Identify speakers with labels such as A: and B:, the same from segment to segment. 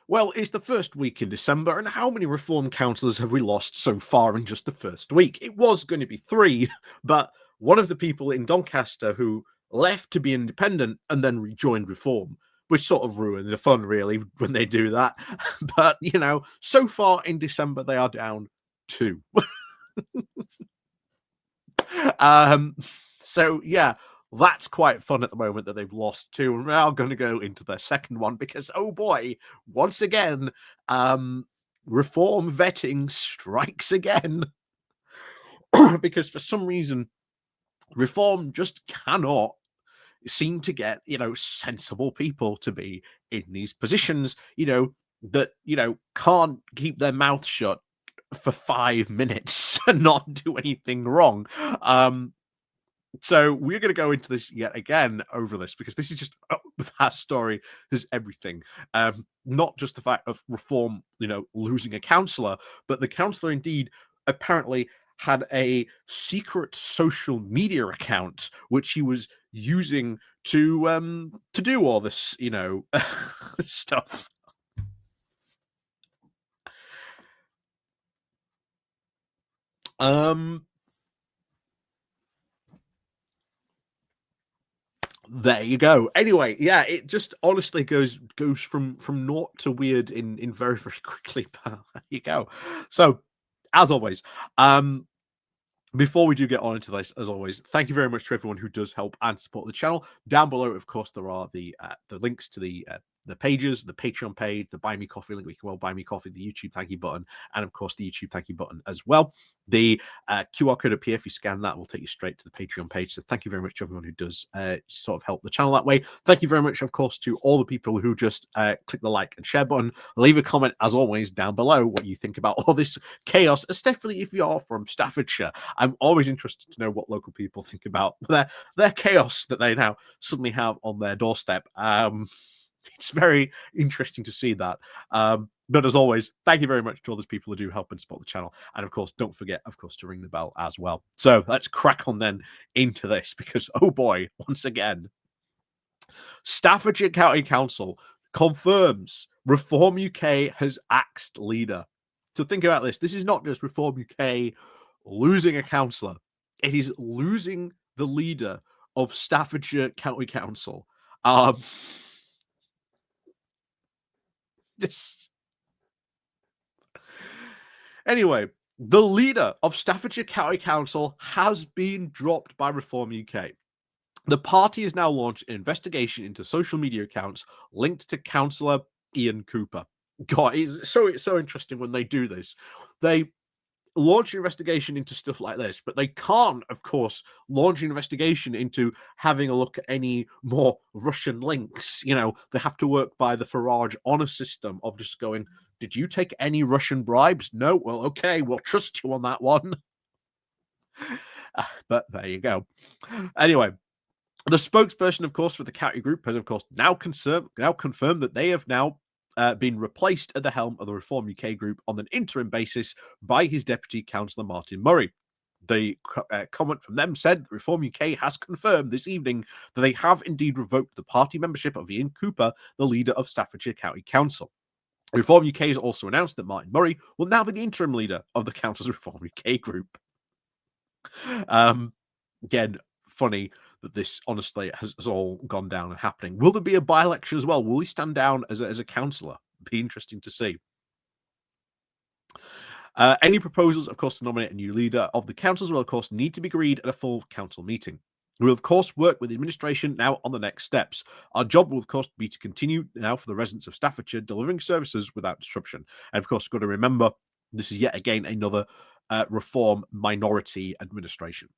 A: Well, it's the first week in December, and how many Reform councillors have we lost so far in just the first week? It was going to be 3, but one of the people in Doncaster who left to be independent and then rejoined Reform, which sort of ruined the fun, really, when they do that. But, so far in December, they are down 2. um, so, yeah, that's quite fun at the moment that they've lost 2, and we're now going to go into their second one because, oh boy, once again, Reform vetting strikes again. Because for some reason, Reform just cannot seem to get, sensible people to be in these positions, that, can't keep their mouth shut for 5 minutes and not do anything wrong. So we're going to go into this yet again over this because this is just that story. There's everything, not just the fact of Reform, losing a councillor, but the councillor indeed apparently had a secret social media account which he was using to do all this, stuff. There you go. Anyway, yeah, it just honestly goes from naught to weird in very, very quickly. But there you go. So, as always, before we do get on into this, as always, thank you very much to everyone who does help and support the channel. Down below, of course, there are the links to the pages, the Patreon page, the Buy Me Coffee link, where you can buy me coffee, the YouTube thank you button, and of course the YouTube thank you button as well. The QR code up here, if you scan that, will take you straight to the Patreon page. So thank you very much to everyone who does sort of help the channel that way. Thank you very much, of course, to all the people who just click the like and share button. Leave a comment, as always, down below what you think about all this chaos, especially if you are from Staffordshire. I'm always interested to know what local people think about their chaos that they now suddenly have on their doorstep. It's very interesting to see that. But as always, thank you very much to all those people who do help and support the channel. And of course, don't forget, of course, to ring the bell as well. So let's crack on then into this because, oh boy, once again, Staffordshire County Council confirms Reform UK has axed leader. So think about this. This is not just Reform UK losing a councillor. It is losing the leader of Staffordshire County Council. Anyway, the leader of Staffordshire County Council has been dropped by Reform UK. The party has now launched an investigation into social media accounts linked to councillor Ian Cooper. God, it's so interesting when they do this. They launch an investigation into stuff like this, but they can't, of course, launch an investigation into having a look at any more Russian links. They have to work by the Farage honor system of just going, did you take any Russian bribes? No? Well, okay, we'll trust you on that one. But there you go. Anyway, the spokesperson, of course, for the county group has, of course, now confirmed that they have now been replaced at the helm of the Reform UK group on an interim basis by his deputy, Councillor Martin Murray. The comment from them said Reform UK has confirmed this evening that they have indeed revoked the party membership of Ian Cooper, the leader of Staffordshire County Council. Reform UK has also announced that Martin Murray will now be the interim leader of the council's Reform UK group. Again, funny that this honestly has all gone down and happening. Will there be a by-election as well? Will he stand down as a councillor? Be interesting to see. Any proposals, of course, to nominate a new leader of the councils will, of course, need to be agreed at a full council meeting. We will, of course, work with the administration now on the next steps. Our job will, of course, be to continue now for the residents of Staffordshire delivering services without disruption. And, of course, got to remember, this is yet again another Reform minority administration.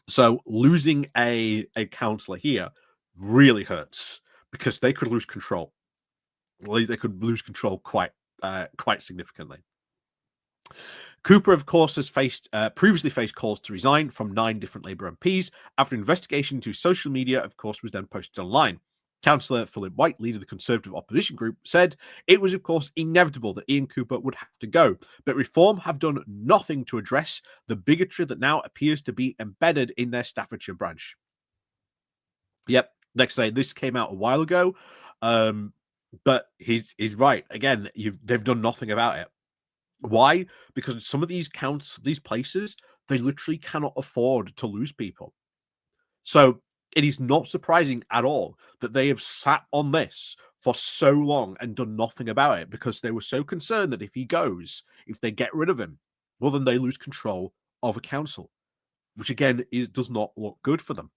A: So losing a councillor here really hurts because they could lose control. They could lose control quite significantly. Cooper, of course, has previously faced calls to resign from 9 different Labour MPs after an investigation into social media, of course, was then posted online. Councillor Philip White, leader of the Conservative opposition group, said it was, of course, inevitable that Ian Cooper would have to go, but Reform have done nothing to address the bigotry that now appears to be embedded in their Staffordshire branch. Yep, like I say, this came out a while ago. But he's right. Again, they've done nothing about it. Why? Because some of these these places, they literally cannot afford to lose people. So it is not surprising at all that they have sat on this for so long and done nothing about it, because they were so concerned that if he goes, if they get rid of him, well, then they lose control of a council, which again does not look good for them.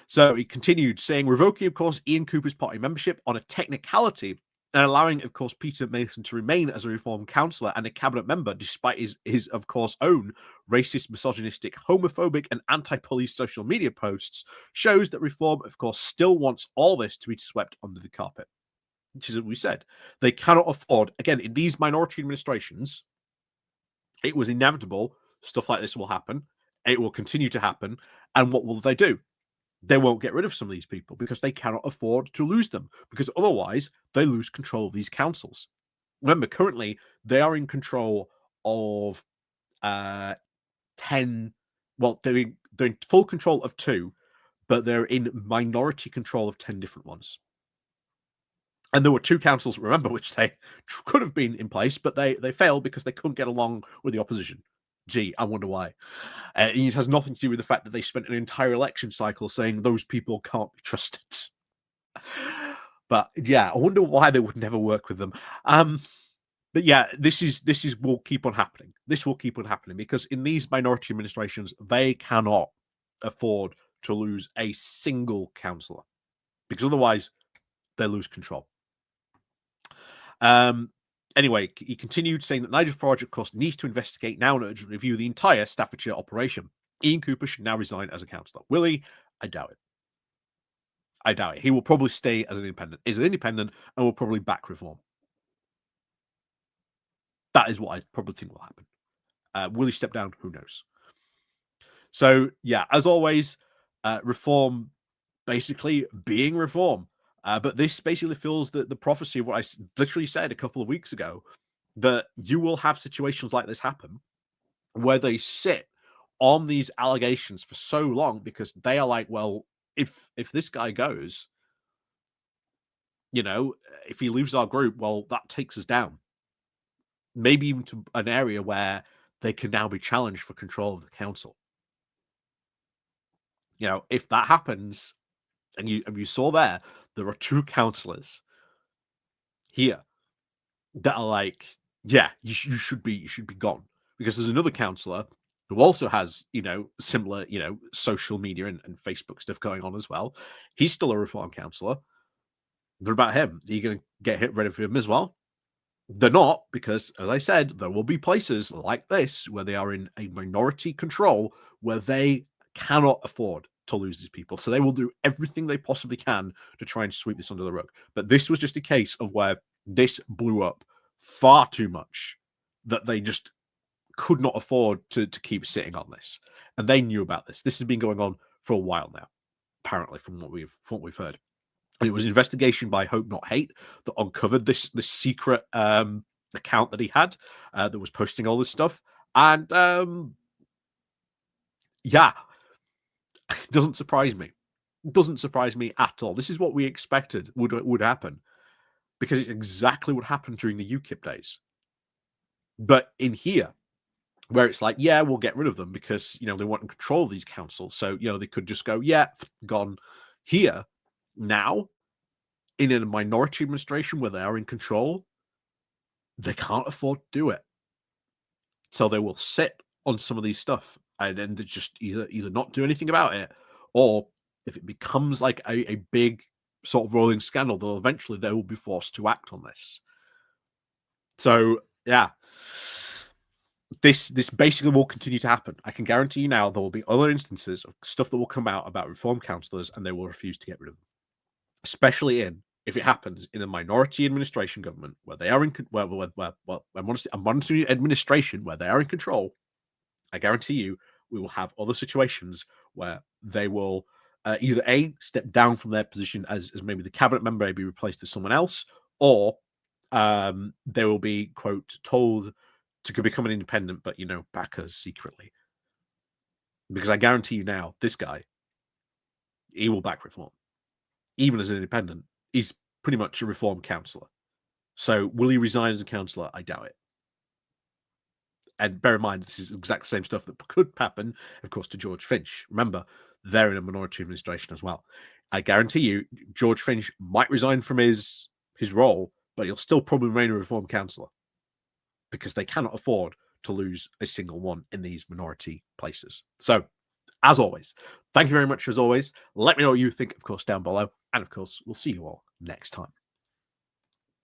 A: So he continued saying, revoking, of course, Ian Cooper's party membership on a technicality and allowing, of course, Peter Mason to remain as a Reform councillor and a cabinet member, despite his of course, own racist, misogynistic, homophobic, and anti-police social media posts, shows that Reform, of course, still wants all this to be swept under the carpet. Which is what we said. They cannot afford, again, in these minority administrations, it was inevitable stuff like this will happen. It will continue to happen. And what will they do? They won't get rid of some of these people because they cannot afford to lose them, because otherwise they lose control of these councils. Remember, currently they are in control of 10. Well, they're in full control of 2, but they're in minority control of 10 different ones. And there were 2 councils, remember, which they could have been in place, but they failed because they couldn't get along with the opposition. Gee, I wonder why. It has nothing to do with the fact that they spent an entire election cycle saying those people can't be trusted. But yeah, I wonder why they would never work with them. But yeah, this will keep on happening. This will keep on happening because in these minority administrations, they cannot afford to lose a single councillor, because otherwise they lose control. Anyway, he continued saying that Nigel Farage, of course, needs to investigate now and urgently review the entire Staffordshire operation. Ian Cooper should now resign as a councillor. Will he? I doubt it. I doubt it. He will probably stay as an independent. Is an independent and will probably back Reform. That is what I probably think will happen. Will he step down? Who knows? So yeah, as always, Reform basically being Reform. But this basically fills the prophecy of what I literally said a couple of weeks ago, that you will have situations like this happen where they sit on these allegations for so long because they are like, well, if this guy goes, if he leaves our group, well, that takes us down. Maybe even to an area where they can now be challenged for control of the council. If that happens, and you saw there are 2 councillors here that are like, yeah, you should be gone, because there's another councillor who also has similar social media and Facebook stuff going on as well. He's still a Reform councillor. What about him? Are you going to get rid of him as well? They're not, because as I said, there will be places like this where they are in a minority control where they cannot afford to lose these people. So they will do everything they possibly can to try and sweep this under the rug. But this was just a case of where this blew up far too much that they just could not afford to keep sitting on this. And they knew about this. This has been going on for a while now, apparently, from what we've heard. And it was an investigation by Hope Not Hate that uncovered this secret account that he had that was posting all this stuff. And yeah, it doesn't surprise me. It doesn't surprise me at all. This is what we expected would happen, because it's exactly what happened during the UKIP days. But in here, where it's like, yeah, we'll get rid of them because they want to control these councils. So they could just go, yeah, gone. Here now, in a minority administration where they are in control, they can't afford to do it. So they will sit on some of these stuff and then they just either not do anything about it, or if it becomes like a big sort of rolling scandal, they will be forced to act on this. So yeah, this basically will continue to happen. I can guarantee you now there will be other instances of stuff that will come out about Reform councillors and they will refuse to get rid of them, especially if it happens in a minority administration government where they are in a monetary administration where they are in control. I guarantee you, we will have other situations where they will either step down from their position as maybe the cabinet member, maybe replaced with someone else, or they will be, quote, told to become an independent, but back us secretly. Because I guarantee you now, this guy, he will back Reform, even as an independent. He's pretty much a reform councillor. So will he resign as a councillor? I doubt it. And bear in mind, this is the exact same stuff that could happen, of course, to George Finch. Remember, they're in a minority administration as well. I guarantee you, George Finch might resign from his role, but he'll still probably remain a reform councillor because they cannot afford to lose a single one in these minority places. So, as always, thank you very much as always. Let me know what you think, of course, down below. And of course, we'll see you all next time.